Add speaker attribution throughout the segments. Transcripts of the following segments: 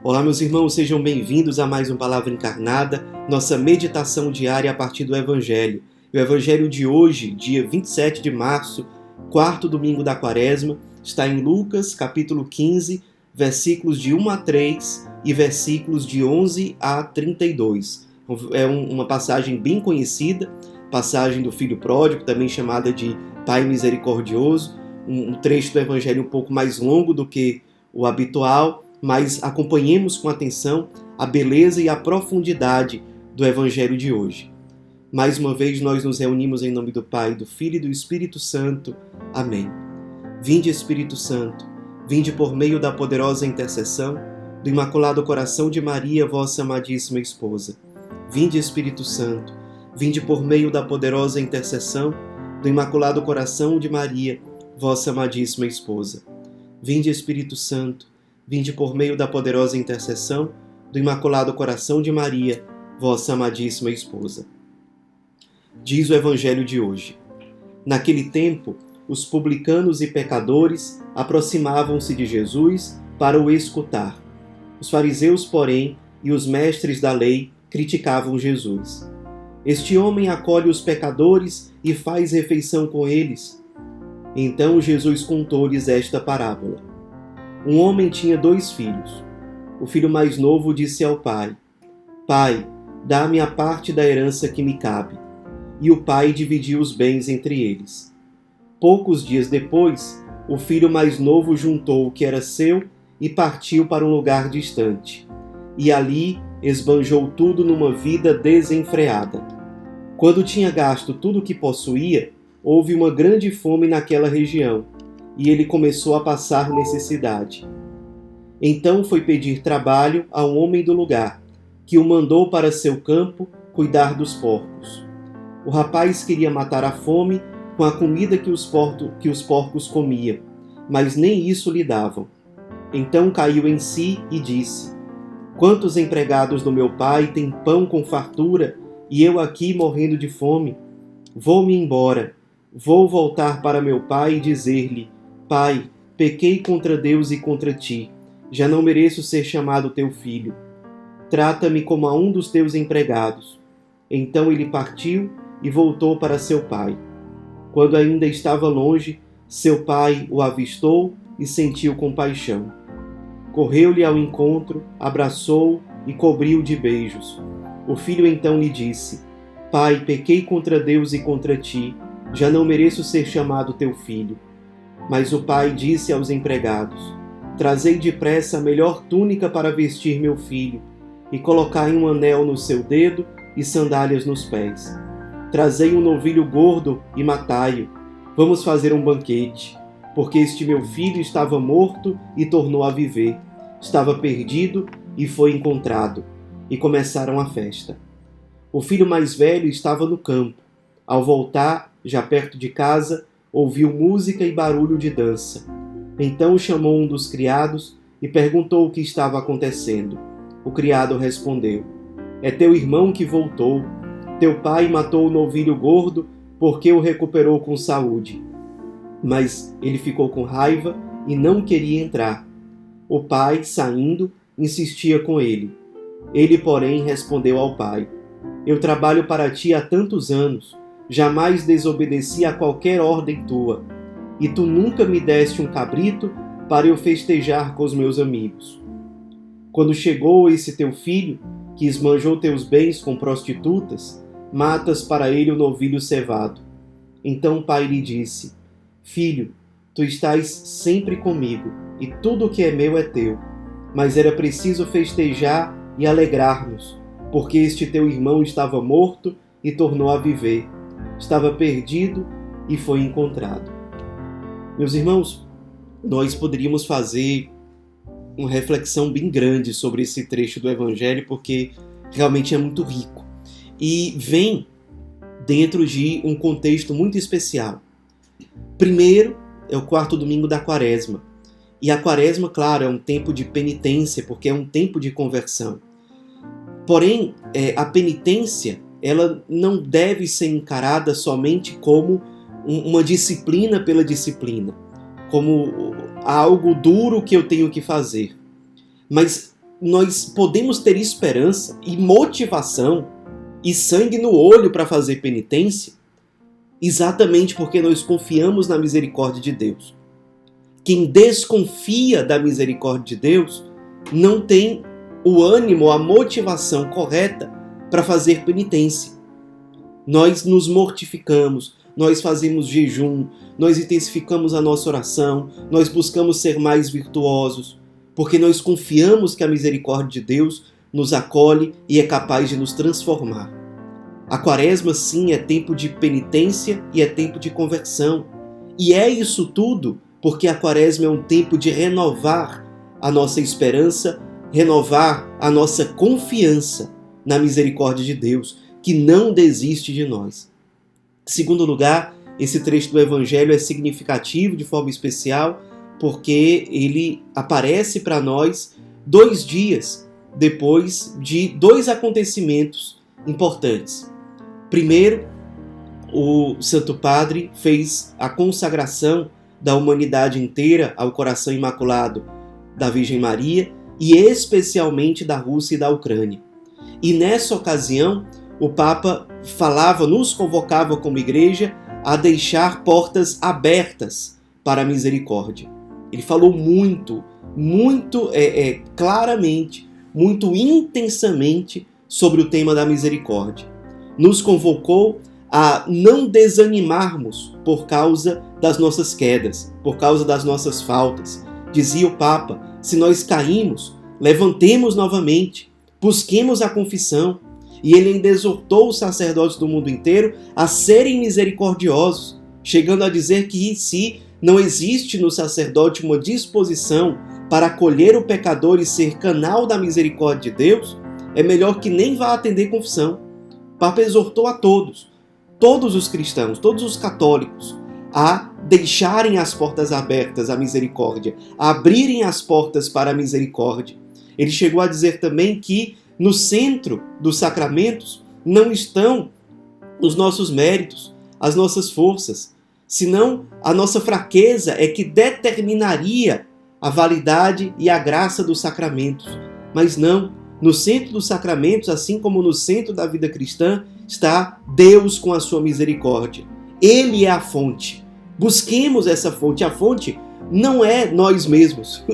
Speaker 1: Olá, meus irmãos, sejam bem-vindos a mais um Palavra Encarnada, nossa meditação diária a partir do Evangelho. O Evangelho de hoje, dia 27 de março, quarto domingo da Quaresma, está em Lucas, capítulo 15, versículos de 1 a 3 e versículos de 11 a 32. É uma passagem bem conhecida, passagem do Filho Pródigo, também chamada de Pai Misericordioso, um trecho do Evangelho um pouco mais longo do que o habitual, mas acompanhemos com atenção a beleza e a profundidade do Evangelho de hoje. Mais uma vez nós nos reunimos em nome do Pai, do Filho e do Espírito Santo. Amém. Vinde, Espírito Santo, vinde por meio da poderosa intercessão do Imaculado Coração de Maria, vossa amadíssima esposa. Vinde, Espírito Santo, vinde por meio da poderosa intercessão do Imaculado Coração de Maria, vossa amadíssima esposa. Vinde, Espírito Santo, vinde por meio da poderosa intercessão do Imaculado Coração de Maria, vossa amadíssima esposa. Diz o Evangelho de hoje. Naquele tempo, os publicanos e pecadores aproximavam-se de Jesus para o escutar. Os fariseus, porém, e os mestres da lei criticavam Jesus. Este homem acolhe os pecadores e faz refeição com eles. Então Jesus contou-lhes esta parábola. Um homem tinha 2 filhos. O filho mais novo disse ao pai: Pai, dá-me a parte da herança que me cabe. E o pai dividiu os bens entre eles. Poucos dias depois, o filho mais novo juntou o que era seu e partiu para um lugar distante. E ali esbanjou tudo numa vida desenfreada. Quando tinha gasto tudo o que possuía, houve uma grande fome naquela região, e ele começou a passar necessidade. Então foi pedir trabalho a um homem do lugar, que o mandou para seu campo cuidar dos porcos. O rapaz queria matar a fome com a comida que os porcos comiam, mas nem isso lhe davam. Então caiu em si e disse: Quantos empregados do meu pai têm pão com fartura, e eu aqui morrendo de fome? Vou-me embora, vou voltar para meu pai e dizer-lhe: Pai, pequei contra Deus e contra ti, já não mereço ser chamado teu filho. Trata-me como a um dos teus empregados. Então ele partiu e voltou para seu pai. Quando ainda estava longe, seu pai o avistou e sentiu compaixão. Correu-lhe ao encontro, abraçou-o e cobriu-o de beijos. O filho então lhe disse: Pai, pequei contra Deus e contra ti, já não mereço ser chamado teu filho. Mas o pai disse aos empregados: Trazei depressa a melhor túnica para vestir meu filho, e colocai um anel no seu dedo e sandálias nos pés. Trazei um novilho gordo e matai-o. Vamos fazer um banquete, porque este meu filho estava morto e tornou a viver. Estava perdido e foi encontrado. E começaram a festa. O filho mais velho estava no campo. Ao voltar, já perto de casa, ouviu música e barulho de dança. Então chamou um dos criados e perguntou o que estava acontecendo. O criado respondeu: É teu irmão que voltou. Teu pai matou o novilho gordo porque o recuperou com saúde. Mas ele ficou com raiva e não queria entrar. O pai, saindo, insistia com ele. Ele, porém, respondeu ao pai: Eu trabalho para ti há tantos anos. Jamais desobedeci a qualquer ordem tua, e tu nunca me deste um cabrito para eu festejar com os meus amigos. Quando chegou esse teu filho, que esbanjou teus bens com prostitutas, matas para ele o novilho cevado. Então o pai lhe disse: Filho, tu estás sempre comigo, e tudo o que é meu é teu. Mas era preciso festejar e alegrar-nos, porque este teu irmão estava morto e tornou a viver. Estava perdido e foi encontrado. Meus irmãos, nós poderíamos fazer uma reflexão bem grande sobre esse trecho do Evangelho, porque realmente é muito rico. E vem dentro de um contexto muito especial. Primeiro, é o quarto domingo da Quaresma. E a Quaresma, claro, é um tempo de penitência, porque é um tempo de conversão. Porém, a penitência, ela não deve ser encarada somente como uma disciplina pela disciplina, como algo duro que eu tenho que fazer. Mas nós podemos ter esperança e motivação e sangue no olho para fazer penitência exatamente porque nós confiamos na misericórdia de Deus. Quem desconfia da misericórdia de Deus não tem o ânimo, a motivação correta para fazer penitência. Nós nos mortificamos, nós fazemos jejum, nós intensificamos a nossa oração, nós buscamos ser mais virtuosos, porque nós confiamos que a misericórdia de Deus nos acolhe e é capaz de nos transformar. A Quaresma, sim, é tempo de penitência e é tempo de conversão. E é isso tudo porque a Quaresma é um tempo de renovar a nossa esperança, renovar a nossa confiança na misericórdia de Deus, que não desiste de nós. Em segundo lugar, esse trecho do Evangelho é significativo de forma especial porque ele aparece para nós 2 dias depois de 2 acontecimentos importantes. Primeiro, o Santo Padre fez a consagração da humanidade inteira ao coração imaculado da Virgem Maria e especialmente da Rússia e da Ucrânia. E nessa ocasião, o Papa nos convocava como igreja a deixar portas abertas para a misericórdia. Ele falou muito claramente, muito intensamente sobre o tema da misericórdia. Nos convocou a não desanimarmos por causa das nossas quedas, por causa das nossas faltas. Dizia o Papa, se nós caímos, levantemos novamente, busquemos a confissão. E ele ainda exortou os sacerdotes do mundo inteiro a serem misericordiosos, chegando a dizer que se não existe no sacerdote uma disposição para acolher o pecador e ser canal da misericórdia de Deus, é melhor que nem vá atender confissão. O Papa exortou a todos os cristãos, todos os católicos, a deixarem as portas abertas à misericórdia, a abrirem as portas para a misericórdia. Ele chegou a dizer também que no centro dos sacramentos não estão os nossos méritos, as nossas forças, senão a nossa fraqueza é que determinaria a validade e a graça dos sacramentos. Mas não, no centro dos sacramentos, assim como no centro da vida cristã, está Deus com a sua misericórdia. Ele é a fonte. Busquemos essa fonte. A fonte não é nós mesmos.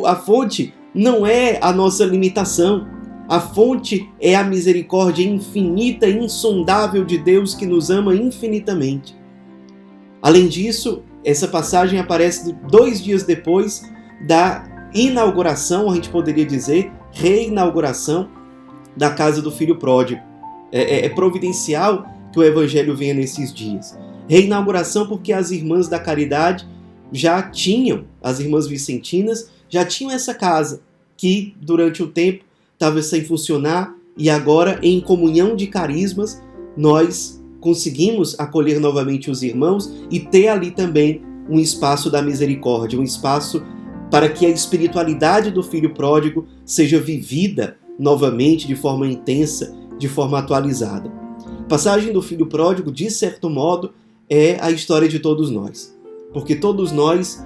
Speaker 1: A fonte não é a nossa limitação. A fonte é a misericórdia infinita e insondável de Deus que nos ama infinitamente. Além disso, essa passagem aparece 2 dias depois da inauguração, a gente poderia dizer, reinauguração da casa do filho pródigo. É providencial que o Evangelho venha nesses dias. Reinauguração porque as irmãs da caridade as irmãs vicentinas, já tinham essa casa que durante o tempo estava sem funcionar e agora, em comunhão de carismas, nós conseguimos acolher novamente os irmãos e ter ali também um espaço da misericórdia, um espaço para que a espiritualidade do filho pródigo seja vivida novamente de forma intensa, de forma atualizada. A passagem do filho pródigo, de certo modo, é a história de todos nós, porque todos nós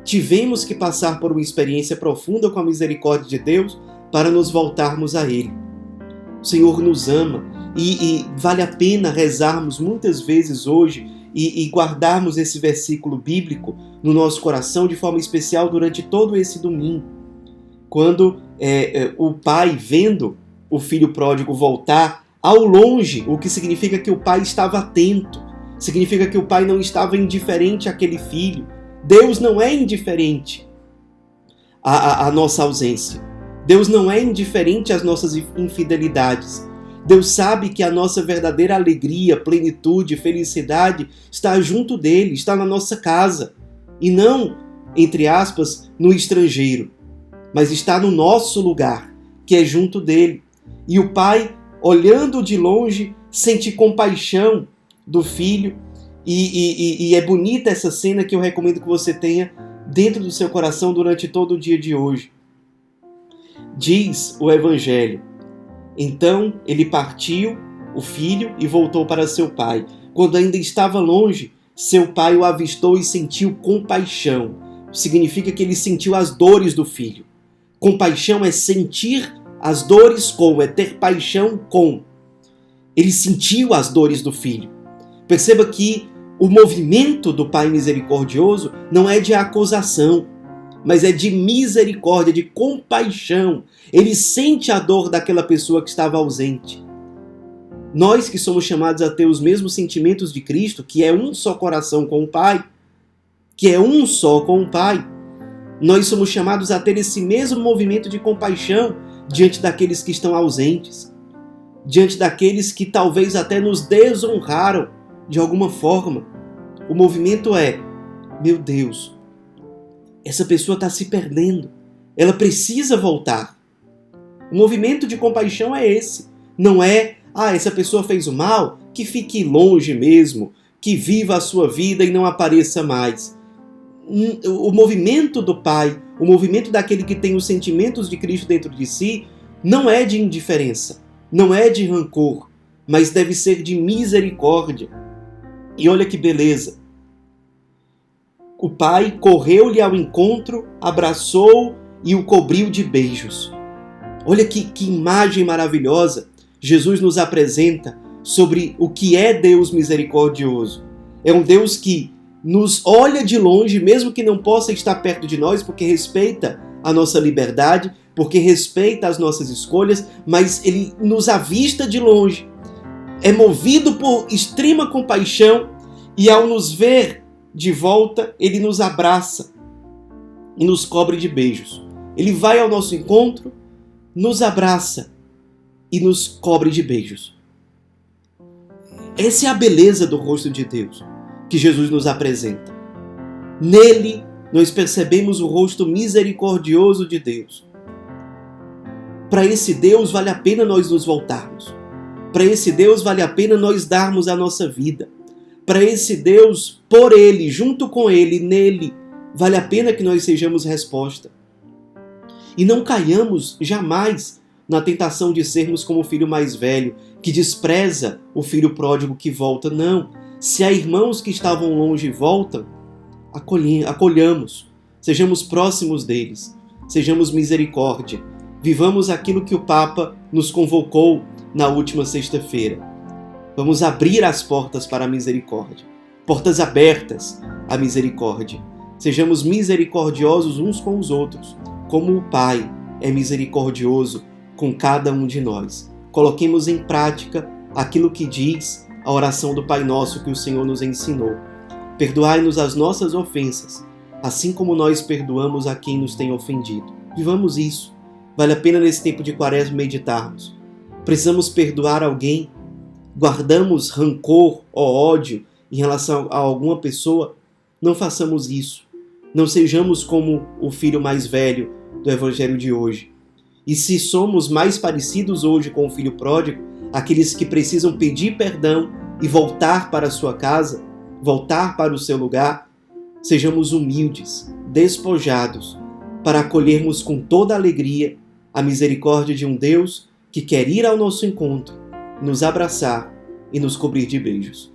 Speaker 1: tivemos que passar por uma experiência profunda com a misericórdia de Deus para nos voltarmos a Ele. O Senhor nos ama e vale a pena rezarmos muitas vezes hoje e guardarmos esse versículo bíblico no nosso coração de forma especial durante todo esse domingo. Quando o pai, vendo o filho pródigo voltar ao longe, o que significa que o pai estava atento, significa que o pai não estava indiferente àquele filho. Deus não é indiferente à nossa ausência. Deus não é indiferente às nossas infidelidades. Deus sabe que a nossa verdadeira alegria, plenitude, felicidade está junto dele, está na nossa casa. E não, entre aspas, no estrangeiro, mas está no nosso lugar, que é junto dele. E o pai, olhando de longe, sente compaixão do filho. E é bonita essa cena que eu recomendo que você tenha dentro do seu coração durante todo o dia de hoje. Diz o Evangelho: então ele partiu, o filho, e voltou para seu pai. Quando ainda estava longe, seu pai o avistou e sentiu compaixão. Significa que ele sentiu as dores do filho. Compaixão é sentir as dores com, é ter paixão com. Ele sentiu as dores do filho. Perceba que o movimento do Pai misericordioso não é de acusação, mas é de misericórdia, de compaixão. Ele sente a dor daquela pessoa que estava ausente. Nós que somos chamados a ter os mesmos sentimentos de Cristo, que é um só coração com o Pai, nós somos chamados a ter esse mesmo movimento de compaixão diante daqueles que estão ausentes, diante daqueles que talvez até nos desonraram de alguma forma. O movimento é: meu Deus, essa pessoa está se perdendo, ela precisa voltar. O movimento de compaixão é esse. Não é, essa pessoa fez o mal, que fique longe mesmo, que viva a sua vida e não apareça mais. O movimento do Pai, o movimento daquele que tem os sentimentos de Cristo dentro de si, não é de indiferença, não é de rancor, mas deve ser de misericórdia. E olha que beleza. O Pai correu-lhe ao encontro, abraçou e o cobriu de beijos. Olha que imagem maravilhosa Jesus nos apresenta sobre o que é Deus misericordioso. É um Deus que nos olha de longe, mesmo que não possa estar perto de nós, porque respeita a nossa liberdade, porque respeita as nossas escolhas, mas Ele nos avista de longe. É movido por extrema compaixão e ao nos ver de volta, Ele nos abraça e nos cobre de beijos. Ele vai ao nosso encontro, nos abraça e nos cobre de beijos. Essa é a beleza do rosto de Deus que Jesus nos apresenta. Nele, nós percebemos o rosto misericordioso de Deus. Para esse Deus vale a pena nós nos voltarmos. Para esse Deus vale a pena nós darmos a nossa vida. Para esse Deus, por Ele, junto com Ele, nele, vale a pena que nós sejamos resposta. E não caiamos jamais na tentação de sermos como o filho mais velho, que despreza o filho pródigo que volta. Não. Se há irmãos que estavam longe e voltam, acolhamos, sejamos próximos deles, sejamos misericórdia. Vivamos aquilo que o Papa nos convocou na última sexta-feira. Vamos abrir as portas para a misericórdia. Portas abertas à misericórdia. Sejamos misericordiosos uns com os outros, como o Pai é misericordioso com cada um de nós. Coloquemos em prática aquilo que diz a oração do Pai Nosso que o Senhor nos ensinou. Perdoai-nos as nossas ofensas, assim como nós perdoamos a quem nos tem ofendido. Vivamos isso. Vale a pena nesse tempo de Quaresma meditarmos. Precisamos perdoar alguém? Guardamos rancor ou ódio em relação a alguma pessoa? Não façamos isso. Não sejamos como o filho mais velho do Evangelho de hoje. E se somos mais parecidos hoje com o filho pródigo, aqueles que precisam pedir perdão e voltar para a sua casa, voltar para o seu lugar, sejamos humildes, despojados, para acolhermos com toda alegria a misericórdia de um Deus que quer ir ao nosso encontro, nos abraçar e nos cobrir de beijos.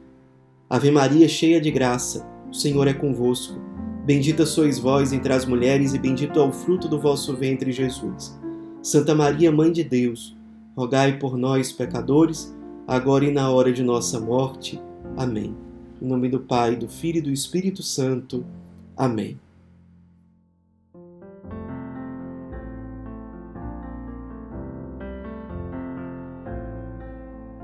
Speaker 1: Ave Maria, cheia de graça, o Senhor é convosco. Bendita sois vós entre as mulheres e bendito é o fruto do vosso ventre, Jesus. Santa Maria, Mãe de Deus, rogai por nós, pecadores, agora e na hora de nossa morte. Amém. Em nome do Pai, do Filho e do Espírito Santo. Amém.